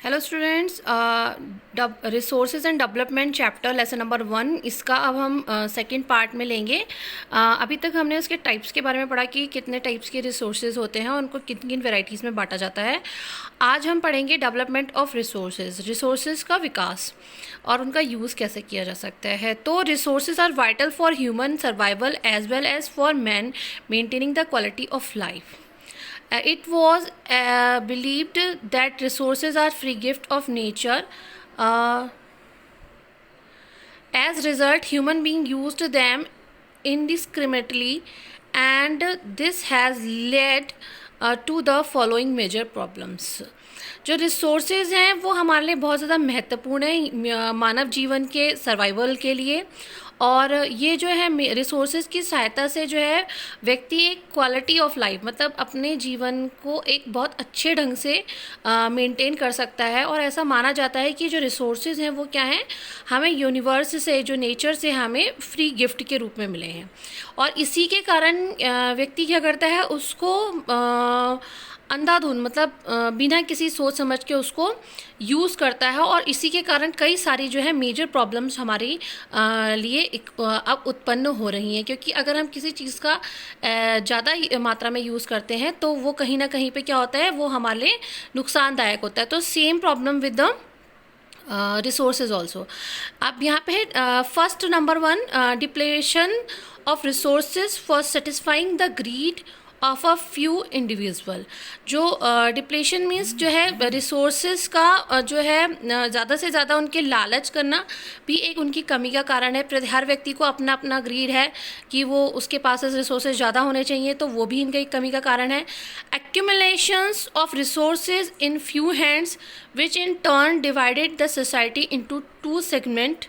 Hello students, resources and development chapter lesson number 1 इसका अब हम सेकंड पार्ट में लेंगे। अभी तक हमने उसके टाइप्स के बारे में पढ़ा कि कितने टाइप्स के रिसोर्सेज होते हैं और उनको किन किन वेराइटीज़ में बांटा जाता है। आज हम पढ़ेंगे डेवलपमेंट ऑफ रिसोर्सेज का विकास और उनका यूज़ कैसे किया जा सकता है। तो resources are vital for human survival as well as for man maintaining the quality of life. It was believed that resources are free gift of nature. Uh, as result, human being used them indiscriminately, and this has led to the following major problems. जो resources हैं वो हमारे लिए बहुत ज़्यादा महत्वपूर्ण है मानव जीवन के सर्वाइवल के लिए, और ये जो है रिसोर्सेज की सहायता से जो है व्यक्ति एक क्वालिटी ऑफ लाइफ मतलब अपने जीवन को एक बहुत अच्छे ढंग से मेंटेन कर सकता है। और ऐसा माना जाता है कि जो रिसोर्सेज हैं वो क्या हैं, हमें यूनिवर्स से, जो नेचर से हमें फ्री गिफ्ट के रूप में मिले हैं, और इसी के कारण व्यक्ति क्या करता है, उसको अंधाधुंध मतलब बिना किसी सोच समझ के उसको यूज़ करता है, और इसी के कारण कई सारी जो है मेजर प्रॉब्लम्स हमारे लिए अब उत्पन्न हो रही हैं। क्योंकि अगर हम किसी चीज़ का ज़्यादा मात्रा में यूज़ करते हैं तो वो कहीं ना कहीं पे क्या होता है, वो हमारे लिए नुकसानदायक होता है। तो same problem with the resources also. अब यहाँ पे first number 1, depletion of resources for satisfying the greed of a few individual. जो डिप्लेशन मीन्स जो है रिसोर्सेज का जो है ज़्यादा से ज़्यादा उनके लालच करना भी एक उनकी कमी का कारण है। हर व्यक्ति को अपना अपना ग्रीड है कि वो उसके पास रिसोर्सेज ज़्यादा होने चाहिए, तो वो भी इनका एक कमी का कारण है। एक्यूमुलेशंस of resources in few hands which in turn divided the society into 2 segment,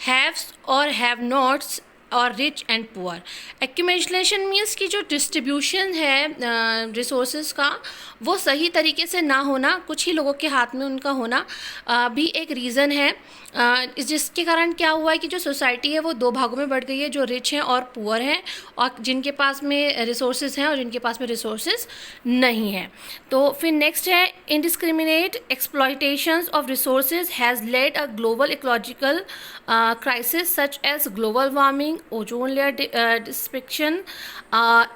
haves और हैव नॉट्स और rich and poor. Accumulation means की जो डिस्ट्रीब्यूशन है रिसोर्सेज का वो सही तरीके से ना होना, कुछ ही लोगों के हाथ में उनका होना भी एक रीज़न है, जिसके कारण क्या हुआ है कि जो सोसाइटी है वो 2 भागों में बढ़ गई है, जो रिच हैं और पुअर हैं, और जिनके पास में रिसोर्सेज हैं और जिनके पास में रिसोर्सेज नहीं है। तो फिर नेक्स्ट है indiscriminate exploitations of resources has led a global ecological crisis such as global warming, ozone layer destruction,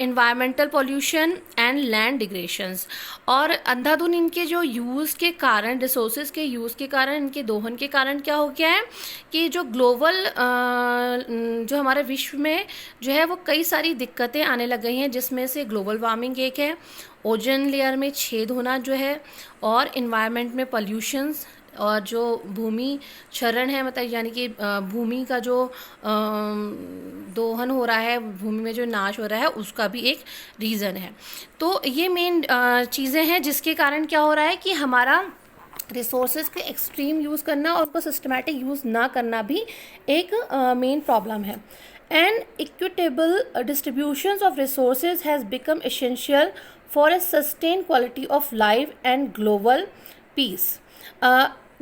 environmental pollution and land degradations. और अंधाधुन इनके जो यूज़ के कारण, रिसोर्सेज के यूज़ के कारण, इनके दोहन के कारण क्या हो गया है कि जो ग्लोबल जो हमारे विश्व में जो है वो कई सारी दिक्कतें आने लग गई हैं, जिसमें से ग्लोबल वार्मिंग एक है, ओजोन लेयर में छेद होना जो है, और इन्वायरमेंट में पॉल्यूशंस, और जो भूमि क्षरण है मतलब यानी कि भूमि का जो दोहन हो रहा है, भूमि में जो नाश हो रहा है, उसका भी एक रीज़न है। तो ये मेन चीज़ें हैं जिसके कारण क्या हो रहा है कि हमारा रिसोर्सेज के एक्सट्रीम यूज़ करना और उसको सिस्टमैटिक यूज़ ना करना भी एक मेन प्रॉब्लम है। And equitable distributions of resources has become essential for a sustain quality of life and global piece.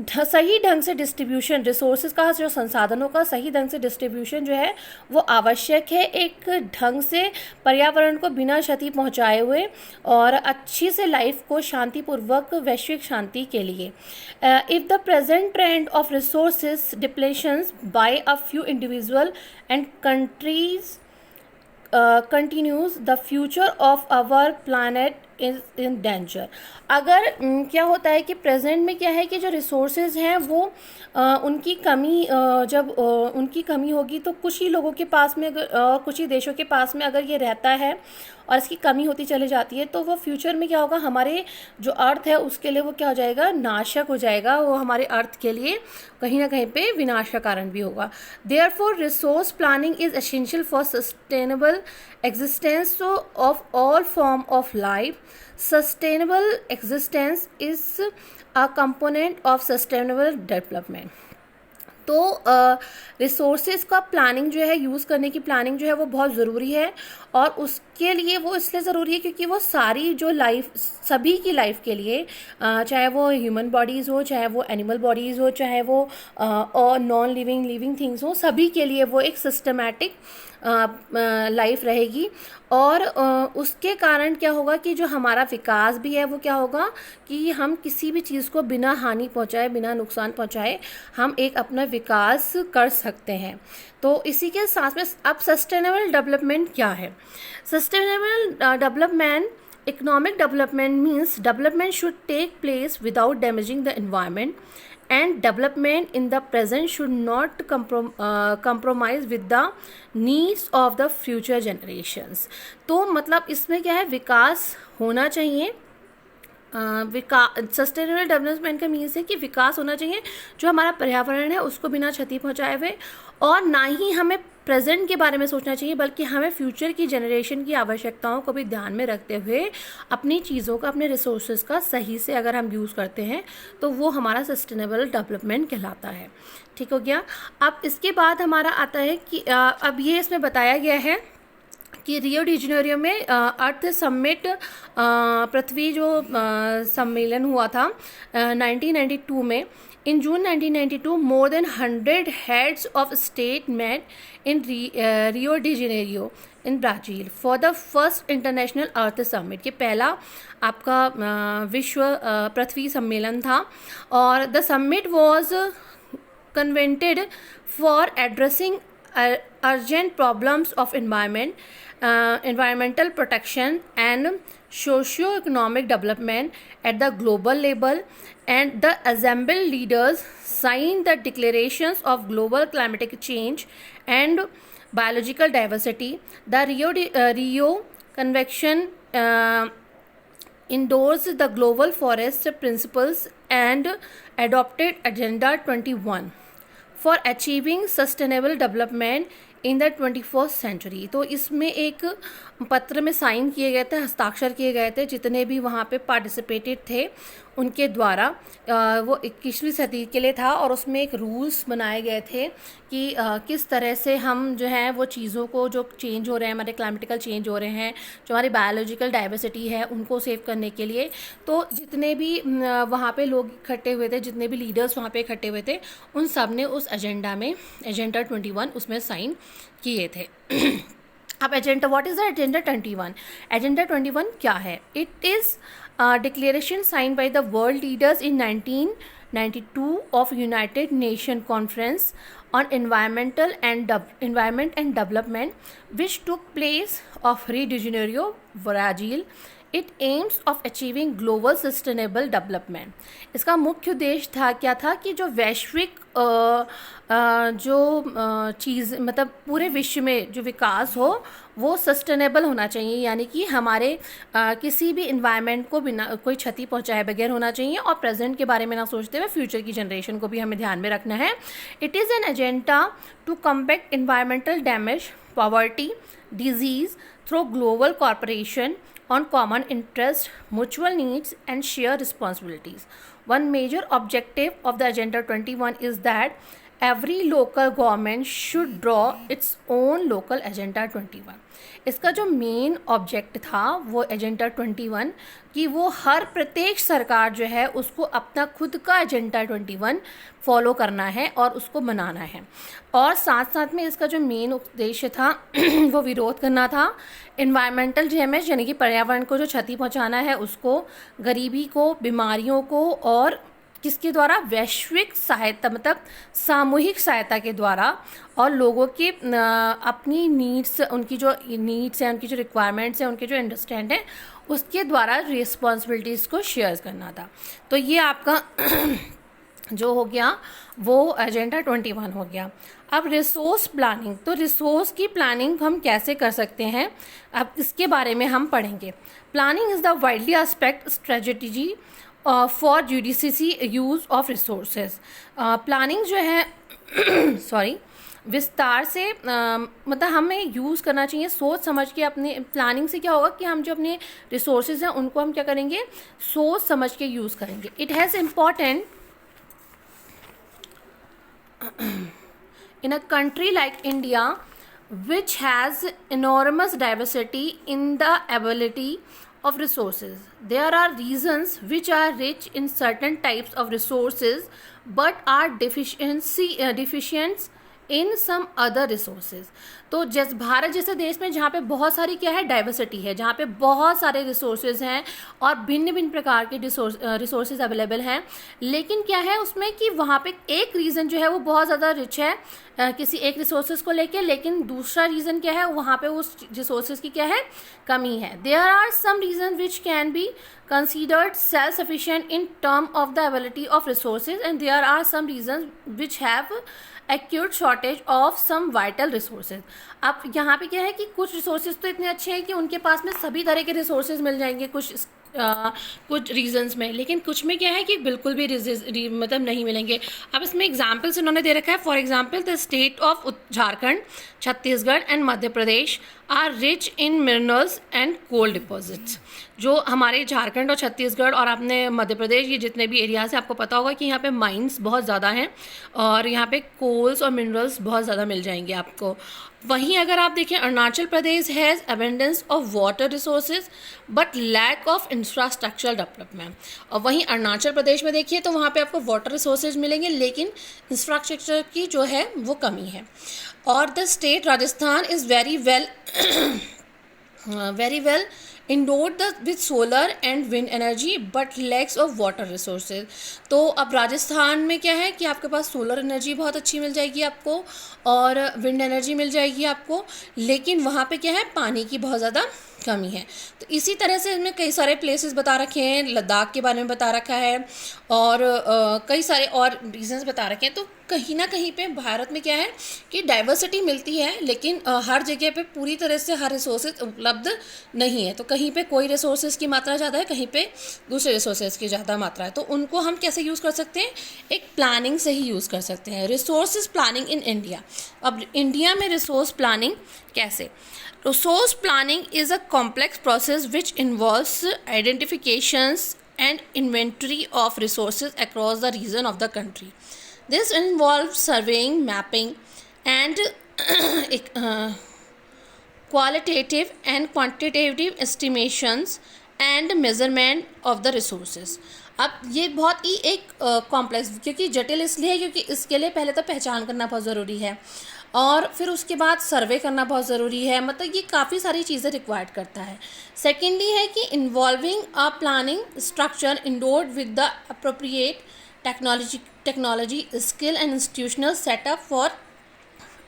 सही ढंग से डिस्ट्रीब्यूशन रिसोर्सेज का, जो संसाधनों का सही ढंग से डिस्ट्रीब्यूशन जो है वो आवश्यक है, एक ढंग से पर्यावरण को बिना क्षति पहुंचाए हुए और अच्छी से लाइफ को शांतिपूर्वक वैश्विक शांति के लिए। If the present trend of resources depletions by a few individual and countries continues, the future of our planet is in danger. अगर क्या होता है कि प्रेजेंट में क्या है कि जो रिसोर्सेज हैं वो उनकी कमी जब उनकी कमी होगी तो कुछ ही लोगों के पास में कुछ ही देशों के पास में अगर ये रहता है और इसकी कमी होती चली जाती है, तो वो फ्यूचर में क्या होगा, हमारे जो अर्थ है उसके लिए वो क्या हो जाएगा, नाशक हो जाएगा, वो हमारे अर्थ के लिए कहीं ना कहीं पे विनाश का कारण भी होगा। Therefore resource planning is essential for sustainable existence of all form of life. Sustainable existence is a component of sustainable development. तो रिसोर्सेज का प्लानिंग जो है, यूज़ करने की प्लानिंग जो है वो बहुत ज़रूरी है, और के लिए वो इसलिए ज़रूरी है क्योंकि वो सारी जो लाइफ, सभी की लाइफ के लिए, चाहे वो ह्यूमन बॉडीज़ हो, चाहे वो एनिमल बॉडीज़ हो, चाहे वो और नॉन लिविंग थिंग्स हो, सभी के लिए वो एक सिस्टमैटिक लाइफ रहेगी। और उसके कारण क्या होगा कि जो हमारा विकास भी है वो क्या होगा कि हम किसी भी चीज़ को बिना हानि पहुंचाए, बिना नुकसान पहुंचाए हम एक अपना विकास कर सकते हैं। तो इसी के साथ में अब सस्टेनेबल डेवलपमेंट क्या है? Sustainable development, economic development means development should take place without damaging the environment, and development in the present should not compromise with the needs of the future generations। तो मतलब इसमें क्या है, विकास होना चाहिए। सस्टेनेबल डेवलपमेंट का मीन्स है कि विकास होना चाहिए जो हमारा पर्यावरण है उसको बिना क्षति पहुंचाए हुए, और ना ही हमें प्रेजेंट के बारे में सोचना चाहिए बल्कि हमें फ्यूचर की जनरेशन की आवश्यकताओं को भी ध्यान में रखते हुए अपनी चीज़ों का, अपने रिसोर्सेज का सही से अगर हम यूज़ करते हैं तो वो हमारा सस्टेनेबल डेवलपमेंट कहलाता है। ठीक हो गया। अब इसके बाद हमारा आता है कि अब ये इसमें बताया गया है कि रियो डी जेनेरियो में अर्थ समिट, पृथ्वी जो सम्मेलन हुआ था 1992 में, in June 1992 more than 100 heads of state met in Rio de Janeiro in Brazil for the first international earth summit। ये पहला आपका विश्व पृथ्वी सम्मेलन था, और the summit was convened for addressing urgent problems of environmental protection and socio-economic development at the global level, and the assembled leaders signed the declarations of global climatic change and biological diversity. The Rio Convention endorsed the global forest principles and adopted Agenda 21 for achieving sustainable development in the 21st century. तो इसमें एक पत्र में sign किए गए थे, हस्ताक्षर किए गए थे जितने भी वहाँ पे पार्टिसिपेटेड थे उनके द्वारा। वो 21वीं सदी के लिए था, और उसमें एक रूल्स बनाए गए थे कि किस तरह से हम जो है वो चीज़ों को, जो चेंज हो रहे हैं, हमारे क्लाइमेटिकल चेंज हो रहे हैं, जो हमारी बायोलॉजिकल डाइवर्सिटी है उनको सेव करने के लिए। तो जितने भी वहाँ पे लोग इकट्ठे हुए थे, जितने भी लीडर्स वहाँ पे इकट्ठे हुए थे, उन सब ने उस एजेंडा में एजेंडा 21 उसमें साइन किए थे। अब agenda, what is the agenda 21? Agenda 21 क्या है? It is declaration sign by the world leaders in 1992 of United Nations Conference on Environment and Development, which took place of Rio de Janeiro, Brazil. It aims of achieving global sustainable development। इसका मुख्य उद्देश्य था क्या था कि जो वैश्विक जो चीज़, मतलब पूरे विश्व में जो विकास हो वो सस्टेनेबल होना चाहिए, यानी कि हमारे किसी भी इन्वायरमेंट को बिना कोई क्षति पहुंचाए बगैर होना चाहिए, और प्रेजेंट के बारे में ना सोचते हुए फ्यूचर की जनरेशन को भी हमें ध्यान में रखना है। It is an agenda to combat environmental damage, poverty, disease through global corporation on common interest, mutual needs and shared responsibilities. One major objective of the Agenda 21 is that every local government should draw its own local Agenda 21। इसका जो main object था वो agenda 21 कि वो हर प्रत्येक सरकार जो है उसको अपना खुद का एजेंडा 21 फॉलो करना है और उसको बनाना है, और साथ साथ में इसका जो मेन उद्देश्य था वो विरोध करना था इन्वायरमेंटल डैमेज, यानी कि पर्यावरण को जो क्षति पहुंचाना है उसको, गरीबी को, बीमारियों को, और किसके द्वारा? वैश्विक सहायता, मतलब सामूहिक सहायता के द्वारा, और लोगों की अपनी नीड्स, उनकी जो नीड्स हैं, उनकी जो रिक्वायरमेंट्स हैं, उनके जो अंडरस्टैंड है उसके द्वारा रिस्पॉन्सिबिलिटीज़ को शेयर करना था। तो ये आपका जो हो गया वो एजेंडा 21 हो गया। अब रिसोर्स प्लानिंग, तो रिसोर्स की प्लानिंग हम कैसे कर सकते हैं, अब इसके बारे में हम पढ़ेंगे। Planning is the widely aspect strategy for judicious use of resources. Planning जो है सॉरी विस्तार से मतलब हमें यूज़ करना चाहिए सोच समझ के। अपने प्लानिंग से क्या होगा कि हम जो अपने रिसोर्सेज हैं उनको हम क्या करेंगे, सोच समझ के यूज़ करेंगे। It has important in a country like India which has enormous diversity in the ability of resources. There are regions which are rich in certain types of resources but are deficient in some other resources. तो जैसे भारत जैसे देश में जहाँ पे बहुत सारी क्या है डाइवर्सिटी है, जहाँ पे बहुत सारे रिसोर्सेज हैं और भिन्न भिन्न प्रकार के रिसोर्सेज अवेलेबल हैं, लेकिन क्या है उसमें कि वहाँ पे एक रीज़न जो है वो बहुत ज़्यादा रिच है किसी एक रिसोर्सेज को लेके, लेकिन दूसरा रीज़न क्या है वहाँ पे उस रिसोर्सेज की क्या है कमी है. There are some region which can be considered self-sufficient in term of the availability of resources, and there are some reasons which have acute shortage of some vital resources. अब यहाँ पे क्या है कि कुछ रिसोर्सेज तो इतने अच्छे हैं कि उनके पास में सभी तरह के रिसोर्सेज मिल जाएंगे कुछ रीजंस में, लेकिन कुछ में क्या है कि बिल्कुल भी मतलब नहीं मिलेंगे. अब इसमें एग्जाम्पल्स इन्होंने दे रखा है. For example the state of Jharkhand, Chhattisgarh and Madhya Pradesh are rich in minerals and coal deposits. जो हमारे झारखंड और छत्तीसगढ़ और अपने मध्य प्रदेश ये जितने भी एरियाज हैं, आपको पता होगा कि यहाँ पे माइंस बहुत ज़्यादा हैं और यहाँ पे कोल्स और मिनरल्स बहुत ज़्यादा मिल जाएंगे आपको. वहीं अगर आप देखें Arunachal Pradesh has abundance of water resources but lack of infrastructural development. और वहीं अरुणाचल प्रदेश में देखिए तो वहाँ पे आपको वाटर रिसोर्सेज मिलेंगे लेकिन इंफ्रास्ट्रक्चर की जो है वो कमी है. और the state Rajasthan is very well endowed with solar and wind energy but lacks of water resources. तो अब राजस्थान में क्या है कि आपके पास सोलर एनर्जी बहुत अच्छी मिल जाएगी आपको और विंड एनर्जी मिल जाएगी आपको, लेकिन वहाँ पे क्या है पानी की बहुत ज़्यादा कमी है. तो इसी तरह से इसमें कई सारे प्लेसेस बता रखे हैं, लद्दाख के बारे में बता रखा है और कई सारे और रीजंस बता रखे हैं. तो कहीं ना कहीं पे भारत में क्या है कि डाइवर्सिटी मिलती है लेकिन हर जगह पे पूरी तरह से हर रिसोर्सेज उपलब्ध नहीं है. तो कहीं पे कोई रिसोर्सेज की मात्रा ज़्यादा है, कहीं पे दूसरे रिसोर्सेज की ज़्यादा मात्रा है. तो उनको हम कैसे यूज़ कर सकते हैं, एक प्लानिंग से ही यूज़ कर सकते हैं. Resources planning in India. अब इंडिया में रिसोर्स प्लानिंग कैसे. Resource planning is a complex process which involves identifications and inventory of resources across the region of the country. This involves surveying, mapping, and qualitative and quantitative estimations and measurement of the resources. अब ये बहुत ही एक complex, क्योंकि जटिल इसलिए है क्योंकि इसके लिए पहले तो पहचान करना बहुत ज़रूरी है और फिर उसके बाद सर्वे करना बहुत ज़रूरी है. मतलब ये काफ़ी सारी चीज़ें रिक्वायर्ड करता है. सेकेंडली है कि involving a planning structure endured with the appropriate technology skill and institutional setup for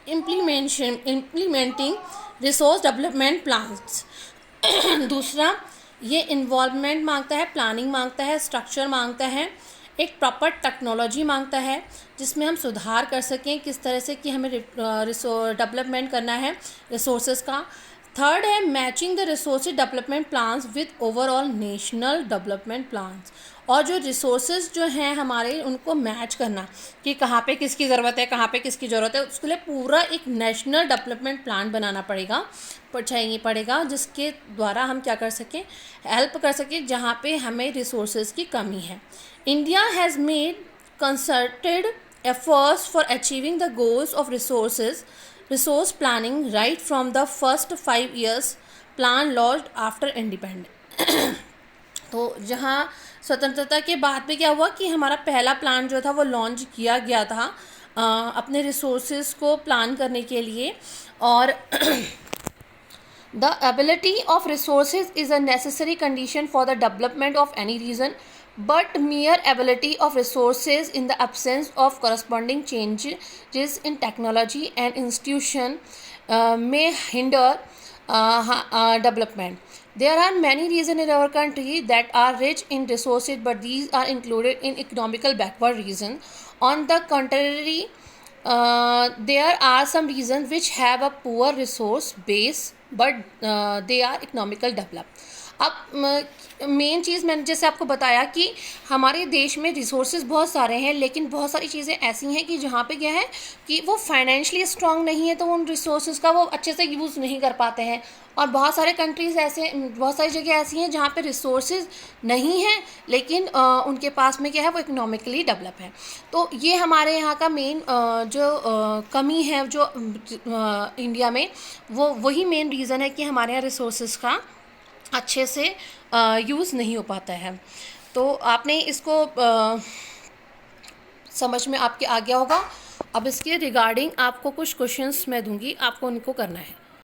implementing resource development plans. दूसरा ये इन्वॉल्वमेंट मांगता है, प्लानिंग मांगता है, स्ट्रक्चर मांगता है, एक प्रॉपर टेक्नोलॉजी मांगता है जिसमें हम सुधार कर सकें किस तरह से कि हमें डेवलपमेंट करना है रिसोर्सेज का. थर्ड है matching the resources development plans with overall national development plans. और जो रिसोर्सेज जो हैं हमारे उनको मैच करना कि कहाँ पे किसकी ज़रूरत है, कहाँ पे किसकी ज़रूरत है, उसके लिए पूरा एक नेशनल डेवलपमेंट प्लान बनाना पड़ेगा जिसके द्वारा हम क्या कर सकें, हेल्प कर सकें जहाँ पे हमें रिसोर्सेज की कमी है. India has made concerted efforts for achieving the goals of resource planning right from the first 5 years plan launched after independence. तो जहाँ स्वतंत्रता के बाद में क्या हुआ कि हमारा पहला प्लान जो था वो लॉन्च किया गया था अपने रिसोर्सेज को प्लान करने के लिए. और the ability of resources is a necessary condition for the development of any region, but mere ability of resources in the absence of corresponding changes in technology and institution may hinder development. There are many regions in our country that are rich in resources, but these are included in economical backward regions. On the contrary, there are some regions which have a poor resource base but they are economical developed. अब main चीज़ मैंने जैसे आपको बताया कि हमारे देश में resources बहुत सारे हैं, लेकिन बहुत सारी चीज़ें ऐसी हैं कि जहाँ पे क्या है कि वो फाइनेंशियली स्ट्रांग नहीं है, तो उन रिसोर्सेज का वो अच्छे से यूज़ नहीं कर पाते हैं। और बहुत सारे कंट्रीज़ ऐसे, बहुत सारी जगह ऐसी हैं जहाँ पे रिसोर्सेज नहीं हैं, लेकिन उनके पास में क्या है, वो इकोनॉमिकली डेवलप है। तो ये हमारे यहाँ का मेन जो कमी है जो इंडिया में, वो वही मेन रीज़न है कि हमारे यहाँ रिसोर्सेज का अच्छे से यूज़ नहीं हो पाता है। तो आपने इसको समझ में आपके आ गया होगा। अब इसके रिगार्डिंग आपको कुछ क्वेश्चंस मैं दूंगी, आपको उनको करना है।